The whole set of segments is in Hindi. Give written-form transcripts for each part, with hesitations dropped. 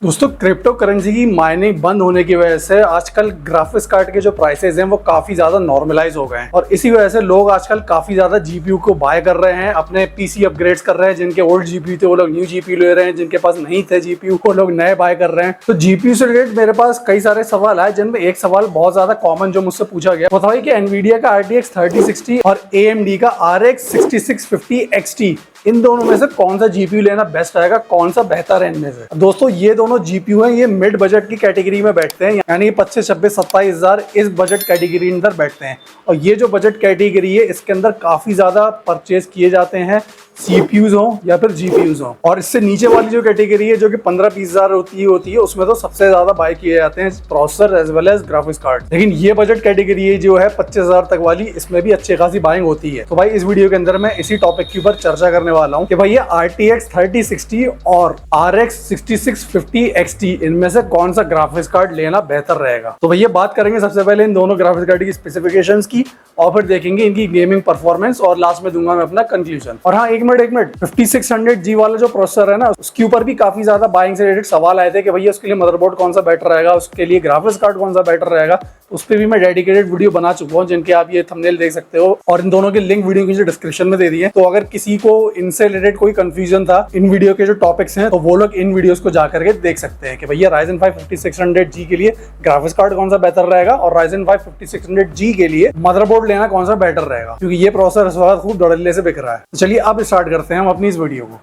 दोस्तों क्रिप्टो करेंसी की माइनिंग बंद होने की वजह से आजकल ग्राफिक्स कार्ड के जो प्राइसेस हैं वो काफी ज्यादा नॉर्मलाइज हो गए हैं और इसी वजह से लोग आजकल काफी ज्यादा जीपीयू को बाय कर रहे हैं, अपने पीसी अपग्रेड्स कर रहे हैं। जिनके ओल्ड जीपीयू थे वो लोग न्यू जीपीयू ले रहे हैं, जिनके पास नहीं थे जीपीयू वो लोग नए बाय कर रहे हैं। तो जीपीयू से रिलेटेड मेरे पास कई सारे सवाल आए, जिनमें एक सवाल बहुत ज्यादा कॉमन जो मुझसे पूछा गया वो था कि एनवीडिया का RTX 3060 और AMD का RX 6650 XT इन दोनों में से कौन सा जीपीयू लेना बेस्ट रहेगा, कौन सा बेहतर है इनमें से। दोस्तों ये दोनों जीपीयू हैं, ये मिड बजट की कैटेगरी में बैठते हैं, यानी 25, 26, 27 हजार इस बजट कैटेगरी के अंदर बैठते हैं। और ये जो बजट कैटेगरी है इसके अंदर काफी ज्यादा परचेज किए जाते हैं, सीपीयूज हो या फिर जीपीयूज हो। और इससे नीचे वाली जो कैटेगरी है जो कि 15-20 हजार होती है उसमें तो सबसे ज्यादा बाय किए जाते हैं processor as well as graphics card. लेकिन ये बजट कैटेगरी जो है 25 हजार तक वाली, इसमें भी अच्छी खासी बाइंग होती है। तो भाई इस वीडियो के अंदर मैं इसी टॉपिक के ऊपर चर्चा करने वाला हूँ कि भाई ये RTX 3060 और RX 6650 XT इनमें से कौन सा ग्राफिक्स कार्ड लेना बेहतर रहेगा। तो भैया बात करेंगे सबसे पहले इन दोनों ग्राफिक्स कार्ड की स्पेसिफिकेशंस की, और फिर देखेंगे इनकी गेमिंग परफॉर्मेंस, और लास्ट में दूंगा मैं अपना कंक्लूजन। और हाँ एक मिनट 5600G वाला जो प्रोसेसर है ना, उसके ऊपर भी काफी ज्यादा बाइंग से रिलेटेड सवाल आए थे कि भैया उसके लिए मदरबोर्ड कौन सा बेटर रहेगा, उसके लिए ग्राफिक्स कार्ड कौन सा बेटर रहेगा। उस पर भी मैं डेडिकेटेड वीडियो बना चुका हूँ, जिनके आप ये थंबनेल देख सकते हो, और इन दोनों के लिंक वीडियो की डिस्क्रिप्शन में दे दिए। तो अगर किसी को इनसे रिलेटेड कोई कंफ्यूजन था इन वीडियो के जो टॉपिक्स हैं, तो वो लोग इन वीडियोस को जाकर के देख सकते हैं कि भैया Ryzen 5 5600G के लिए ग्राफिक्स कार्ड कौन सा बेहतर रहेगा और Ryzen 5 5600G के लिए मदरबोर्ड लेना कौन सा बेटर रहेगा, क्योंकि ये प्रोसेसर इस वक्त खूब धड़ल्ले से बिक रहा है। तो चलिए अब स्टार्ट करते हैं हम अपनी इस वीडियो को।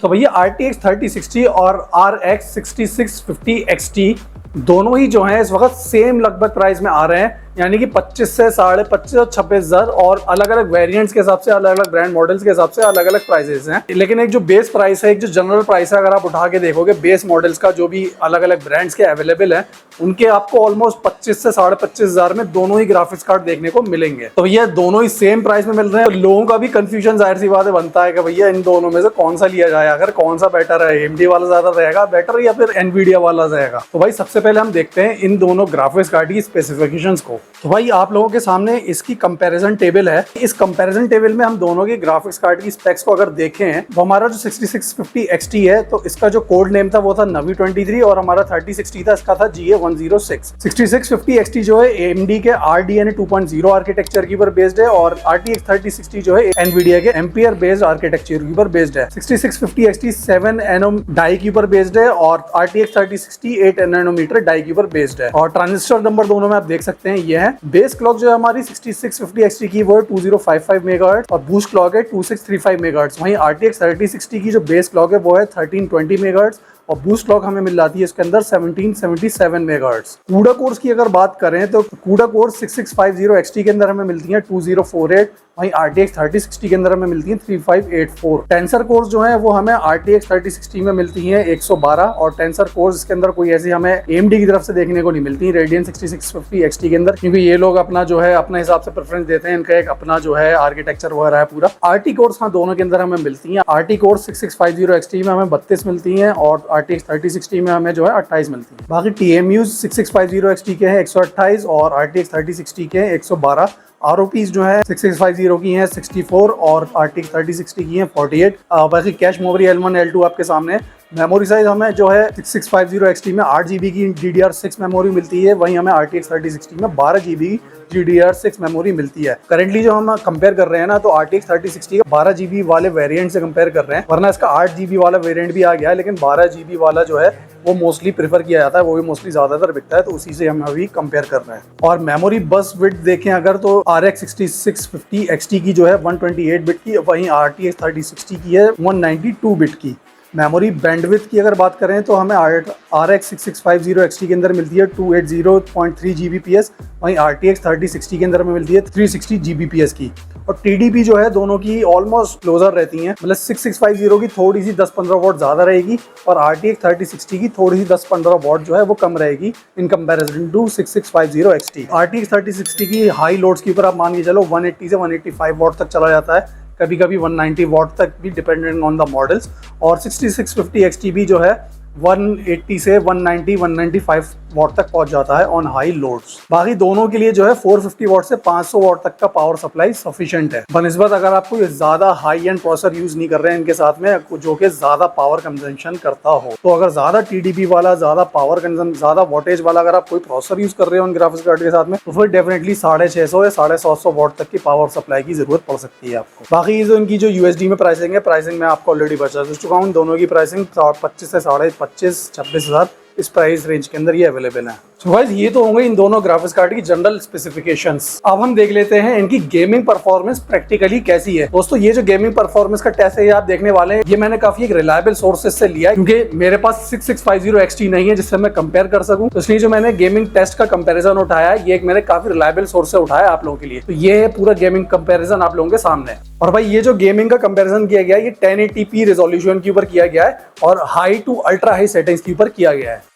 तो भैया RTX 3060 और RX 6650 XT दोनों ही जो है इस वक्त सेम लगभग प्राइस में आ रहे हैं, यानी कि 25 से 25.5 और 26 हजार, और अलग अलग वेरिएंट्स के हिसाब से, अलग अलग ब्रांड मॉडल्स के हिसाब से अलग अलग प्राइसेस हैं। लेकिन एक जो बेस प्राइस है, एक जो जनरल प्राइस है, अगर आप उठा के देखोगे बेस मॉडल्स का जो भी अलग अलग ब्रांड्स के अवेलेबल है, उनके आपको ऑलमोस्ट 25 से 25.5 हजार में दोनों ही ग्राफिक्स कार्ड देखने को मिलेंगे। तो ये दोनों ही सेम प्राइस में मिल रहे हैं। तो लोगों का भी कंफ्यूजन जाहिर सी बात है बनता है कि भैया इन दोनों में से कौन सा लिया जाए, अगर कौन सा बेटर है, AMD वाला ज्यादा रहेगा बेटर या फिर NVIDIA वाला रहेगा। तो भाई सबसे पहले हम देखते हैं इन दोनों ग्राफिक्स कार्ड की स्पेसिफिकेशंस को। तो भाई आप लोगों के सामने इसकी कंपैरिजन टेबल है। इस कंपैरिजन टेबल में हम दोनों के ग्राफिक्स कार्ड की स्पेक्स को अगर देखें तो हमारा जो 6650 XT है, तो इसका जो कोड नेम था वो था Navi 23 और हमारा 3060 था, इसका था GA106। 6650 XT जो है AMD के RDNA 2.0 आर्किटेक्चर के ऊपर बेस्ड है, और RTX 3060 जो है NVIDIA के एम्पियर बेस्ड आर्किटेक्चर के ऊपर बेस्ड है। 6650 XT 7 nm डाई के ऊपर बेस्ड है और RTX 3060 8 nm डाई के ऊपर बेस्ड है। और ट्रांजिस्टर नंबर दोनों में आप देख सकते हैं ये है। बेस क्लॉक जो है हमारी 6650 XT की वो है 2055 मेगाहर्ट्ज और बूस्ट क्लॉक है 2635 मेगाहर्ट्ज। वहीं RTX 3060 की जो बेस क्लॉक है वो है 1320 मेगाहर्ट्ज और बूस्ट क्लॉक हमें मिल जाती है इसके अंदर 1777 मेगाहर्ट्ज। कूडा कोर्स की अगर बात करें तो कूडा कोर्स 6650 XT के अंदर हमें मिलती है 2048, वहीं RTX 3060 के अंदर हमें मिलती है 3584। टेंसर कोर्स जो है वो हमें RTX 3060 में मिलती है 112, और टेंसर कोर्स इसके अंदर कोई ऐसी हमें AMD की तरफ से देखने को नहीं मिलती Radeon 6650 XT के अंदर, क्योंकि ये लोग अपना जो है अपने हिसाब से प्रेफरेंस देते हैं, इनका एक अपना जो है आर्किटेक्चर वगैरह है पूरा। RT कोर्स हाँ दोनों के अंदर हमें मिलती है। RT कोर्स 6650 XT में हमें 32 मिलती है और RTX 3060 में हमें जो है 28 मिलती है। बाकी TMUs 6650 XT के हैं 128 और RTX 3060 के हैं 112। ROPs जो है 6650 की हैं 64 और RTX 3060 की हैं 48। बाकी कैश मेमोरी L1 L2 आपके सामने। मेमोरी साइज हमें जो है 6650 XT में 8GB की DDR6 मेमोरी मिलती है, वहीं हमें RTX 3060 में 12GB DDR6 मेमोरी मिलती है। करंटली जो हम कंपेयर कर रहे हैं ना, तो RTX 3060 का 12GB वाले वेरिएंट से कंपेयर कर रहे हैं, वरना इसका 8GB वाला वेरिएंट भी आ गया है, लेकिन 12GB वाला जो है वो मोस्टली प्रेफर किया जाता है, वो भी मोस्टली ज्यादातर बिकता है, तो उसी से हम अभी कंपेयर कर रहे हैं। और मेमोरी बस विड्थ देखें अगर, तो RX 6650 XT की जो है 128 बिट की, वहीं RTX 3060 की है 192 बिट की। मेमोरी बैंडविड्थ की अगर बात करें तो हमें RX 6650 XT के अंदर मिलती है 280.3 Gbps, वहीं RTX 3060 के अंदर में मिलती है 360 Gbps की। और TDP जो है दोनों की ऑलमोस्ट क्लोजर रहती हैं, मतलब 6650 की थोड़ी सी 10-15 वॉट ज़्यादा रहेगी और RTX 3060 की थोड़ी सी 10-15 वॉट जो है वो कम रहेगी in comparison to 6650 XT। RTX 3060 की हाई लोड्स के ऊपर आप मान के चलो 180 से 185 वॉट तक चला जाता है, कभी कभी 190 वॉट तक भी, डिपेंडेंट ऑन द मॉडल्स। और 6650 XT भी जो है 180 से 190 195 वॉट तक पहुंच जाता है ऑन हाई लोड्स। बाकी दोनों के लिए जो है 450 वॉट से 500 वॉट तक का पावर सप्लाई सफिशिएंट है। बनस्बत अगर आप कोई ज्यादा हाई एंड प्रोसेसर यूज नहीं कर रहे हैं इनके साथ में, जो कि ज्यादा पावर कंजम्पशन करता हो, तो अगर ज्यादा टीडीपी वाला, ज्यादा पावर कंजम्पशन, ज्यादा वोटेज वाला अगर आप कोई प्रोसेसर यूज कर रहे हो उन ग्राफिक्स कार्ड के साथ में, तो फिर डेफिनेटली 650 या 750 वॉट तक की पावर सप्लाई की जरूरत पड़ सकती है आपको। बाकी जो इनकी जो यूएसडी में प्राइसिंग है, प्राइसिंग में आपको ऑलरेडी बता चुका हूँ। दोनों की प्राइसिंग 25 से 25,500-26,000 इस प्राइस रेंज के अंदर ये अवेलेबल है। So guys, ये तो होंगे इन दोनों ग्राफिक्स कार्ड की जनरल स्पेसिफिकेशंस। अब हम देख लेते हैं इनकी गेमिंग परफॉर्मेंस प्रैक्टिकली कैसी है। दोस्तों, ये जो गेमिंग परफॉर्मेंस का टेस्ट है ये आप देखने वाले हैं, ये मैंने काफी एक रिलायबल सोर्सेज से लिया है, क्योंकि मेरे पास 6650 XT नहीं है जिससे मैं कंपेयर कर सकूं। तो इसलिए जो मैंने गेमिंग टेस्ट का कंपेरिजन उठाया है, ये एक मैंने काफी रिलायबल सोर्स से उठाया आप लोगों के लिए। तो ये है पूरा गेमिंग कंपेरिजन आप लोगों के सामने। और भाई, ये जो गेमिंग का कंपेरिजन किया गया है, ये 1080p रेजोल्यूशन के ऊपर किया गया है और high to ultra high settings के ऊपर किया गया है।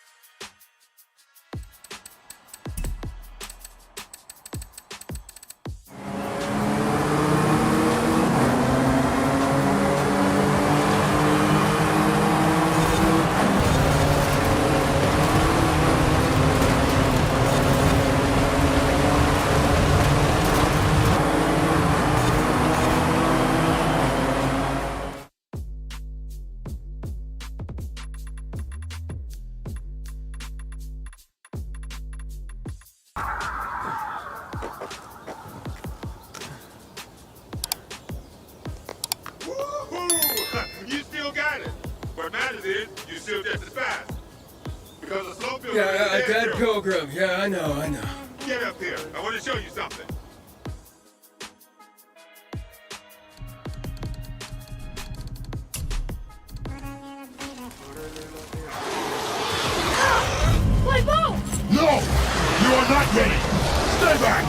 You still got it. What matters is you still just as fast. Because a slow builder Yeah, is Dad zero. Pilgrim. Yeah, I know. Get up here. I want to show you something. Let go! No! You are not ready! Stay back!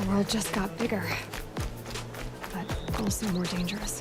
world just got bigger, but also more dangerous.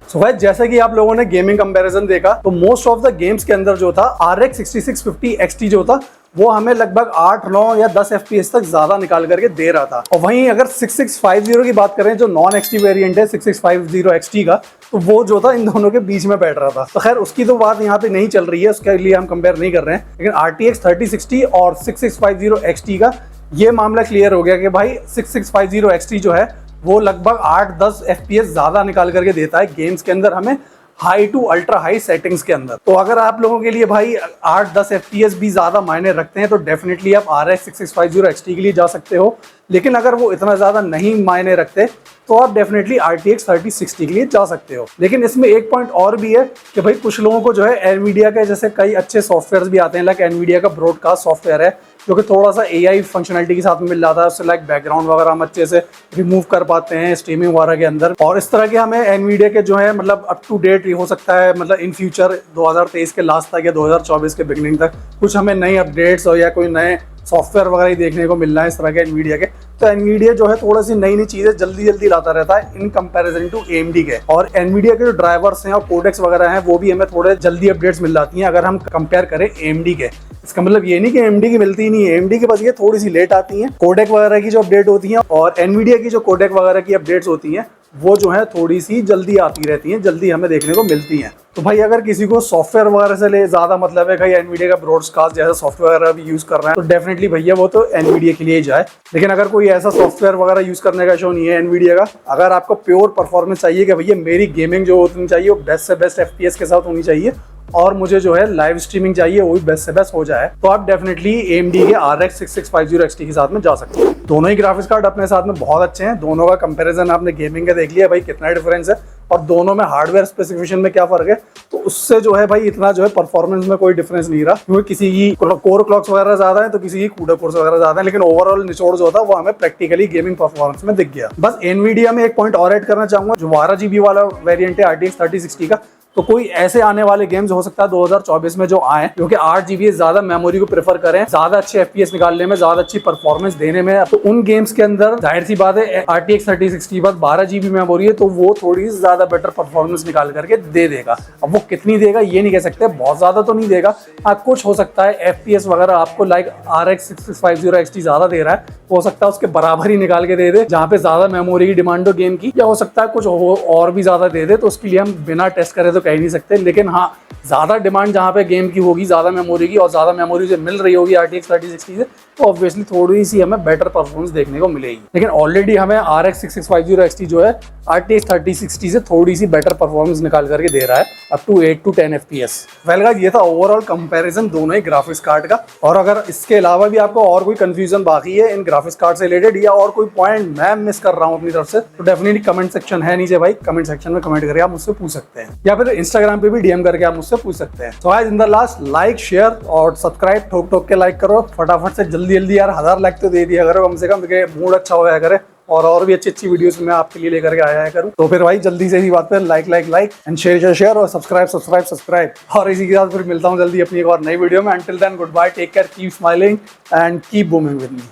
सो भाई जैसे कि आप लोगों ने गेमिंग कंपैरिजन देखा तो मोस्ट ऑफ द गेम्स के अंदर जो था RX 6650 XT जो था वो हमें लगभग 8, 9 या 10 FPS तक ज्यादा निकाल करके दे रहा था। और वहीं अगर 6650 की बात करें जो नॉन XT वेरिएंट है 6650 XT का, तो वो जो था इन दोनों के बीच में बैठ रहा था। तो खैर उसकी तो बात यहाँ पे नहीं चल रही है, उसके लिए हम कंपेयर नहीं कर रहे हैं। लेकिन RTX 3060 और 6650 XT का ये मामला क्लियर हो गया कि भाई 6650 XT जो है वो लगभग 8-10 FPS ज्यादा निकाल करके देता है गेम्स के अंदर हमें high to ultra high settings के अंदर। तो अगर आप लोगों के लिए भाई 8-10 FPS भी ज्यादा मायने रखते हैं तो डेफिनेटली आप RX 6650 XT के लिए जा सकते हो। लेकिन अगर वो इतना ज्यादा नहीं मायने रखते तो आप डेफिनेटली RTX 3060 के लिए जा सकते हो। लेकिन इसमें एक पॉइंट और भी है कि भाई कुछ लोगों को जो है एनवीडिया के जैसे कई अच्छे सॉफ्टवेयर भी आते हैं, लाइक एनवीडिया का ब्रॉडकास्ट सॉफ्टवेयर है जो कि थोड़ा सा AI फंक्शनलिटी के साथ में मिल जाता है, उससे लाइक बैकग्राउंड वगैरह हम अच्छे से रिमूव कर पाते हैं स्ट्रीमिंग वगैरह के अंदर। और इस तरह के हमें एनवीडिया के जो है मतलब अप टू डेट हो सकता है, मतलब इन फ्यूचर 2023 के लास्ट तक या 2024 के बिगनिंग तक कुछ हमें नए अपडेट्स और या कोई नए सॉफ्टवेयर वगैरह देखने को मिलना है इस तरह के एनवीडिया के। तो एनवीडिया जो है थोड़ी सी नई नई चीजें जल्दी जल्दी लाता रहता है इन कंपैरिजन टू AMD के। और एनवीडिया के जो ड्राइवर्स हैं और कोडेक्स वगैरह हैं वो भी हमें थोड़े जल्दी अपडेट्स मिल जाती हैं अगर हम कंपेयर करें AMD के। इसका मतलब ये नहीं कि AMD की मिलती ही नहीं है, AMD के पास ये थोड़ी सी लेट आती हैं कोडेक वगैरह की जो अपडेट होती हैं, और एनवीडिया की जो कोडेक वगैरह की अपडेट्स होती हैं वो जो है थोड़ी सी जल्दी आती रहती हैं, जल्दी हमें देखने को मिलती हैं। तो भाई अगर किसी को सॉफ्टवेयर वगैरह से ले ज्यादा मतलब है भाई एनवीडिया का ब्रॉडकास्ट जैसा सॉफ्टवेयर वगैरह भी यूज कर रहे हैं तो डेफिनेटली भैया वो तो एनवीडिया के लिए ही जाए। लेकिन अगर कोई ऐसा सॉफ्टवेयर वगैरह यूज करने का शो नहीं है एनवीडिया का, अगर आपको प्योर परफॉर्मेंस चाहिए कि भैया मेरी गेमिंग जो होनी चाहिए वो बेस्ट से बेस्ट FPS के साथ होनी चाहिए और मुझे जो है लाइव स्ट्रीमिंग चाहिए वो भी बेस्ट से बेस्ट हो जाए, तो आप डेफिनेटली AMD के RX 6650 XT के साथ में जा सकते हैं। दोनों ही ग्राफिक्स कार्ड अपने साथ में बहुत अच्छे हैं, दोनों का कंपैरिजन आपने गेमिंग का देख लिया भाई कितना डिफरेंस है और दोनों में हार्डवेयर स्पेसिफिकेशन में क्या फर्क है। तो उससे जो है भाई इतना जो है परफॉर्मेंस में कोई डिफरेंस नहीं रहा, क्योंकि किसी की कोर क्लॉक्स वगैरह ज्यादा है तो किसी की कूडा कोर्स वगैरह ज्यादा है, लेकिन ओवरऑल निचोड़ जो होता है वो हमें प्रैक्टिकली गेमिंग परफॉर्मेंस में दिख गया। बस एनवीडिया में एक पॉइंट और ऐड करना चाहूंगा, जो 12 GB वाला वेरिएंट है RTX 3060 का, तो कोई ऐसे आने वाले गेम्स हो सकता है 2024 में जो आए क्योंकि 8 GB ज्यादा मेमोरी को प्रेफर करें, ज्यादा अच्छे FPS निकालने में, ज्यादा अच्छी परफॉर्मेंस देने में, तो उन गेम्स के अंदर जाहिर सी बात है RTX 3060 के बाद 12 GB मेमोरी है तो वो थोड़ी ज्यादा बेटर परफॉर्मेंस निकाल करके दे देगा। अब वो कितनी देगा ये नहीं कह सकते, बहुत ज्यादा तो नहीं देगा, हाँ कुछ हो सकता है FPS वगैरह आपको लाइक RX 6650 XT ज्यादा दे रहा है, हो सकता है उसके बराबर ही निकाल के दे दे जहाँ पे ज्यादा मेमोरी की डिमांड हो गेम की, या हो सकता है कुछ और भी ज्यादा दे दे, तो उसके लिए हम बिना टेस्ट करे तो कह नहीं सकते। लेकिन हाँ ज्यादा डिमांड जहाँ पे गेम की होगी, ज्यादा मेमोरी की और ज्यादा मेमोरी से मिल रही होगी RTX 3060 से, तो ऑब्वियसली थोड़ी सी हमें बेटर परफॉर्मेंस देखने को मिलेगी। लेकिन ऑलरेडी हमें RX 6650 XT जो है RTX 3060 से थोड़ी सी बेटर परफॉर्मेंस निकाल करके दे रहा है up to 8 to 10 FPS। Well guys ये था ओवरऑल कंपैरिजन दोनों ही ग्राफिक्स कार्ड का। और अगर इसके अलावा भी आपको और कोई कंफ्यूजन बाकी है इन ग्राफिक्स कार्ड से रिलेटेड या और कोई पॉइंट मैं मिस कर रहा हूँ अपनी तरफ से, तो डेफिनेटली कमेंट सेक्शन है नीचे भाई, कमेंट सेक्शन में कमेंट करके आप मुझसे पूछ सकते हैं, या फिर इंस्टाग्राम पे भी DM करके आप मुझसे पूछ सकते हैं। So guys in the last like share और सब्सक्राइब ठोक ठोक के लाइक करो फटाफट से, जल्दी जल्दी यार 1000 लाइक तो दे दिया करो कम से कम, मूड अच्छा हो जाया करे और भी अच्छी अच्छी वीडियोस मैं आपके लिए लेकर के आया करूं। तो फिर भाई जल्दी से ही बात पे लाइक एंड शेयर और सब्सक्राइब और इसी के साथ फिर मिलता हूं जल्दी अपनी एक और नई वीडियो में। Until then good bye, take care, keep smiling and keep booming with me.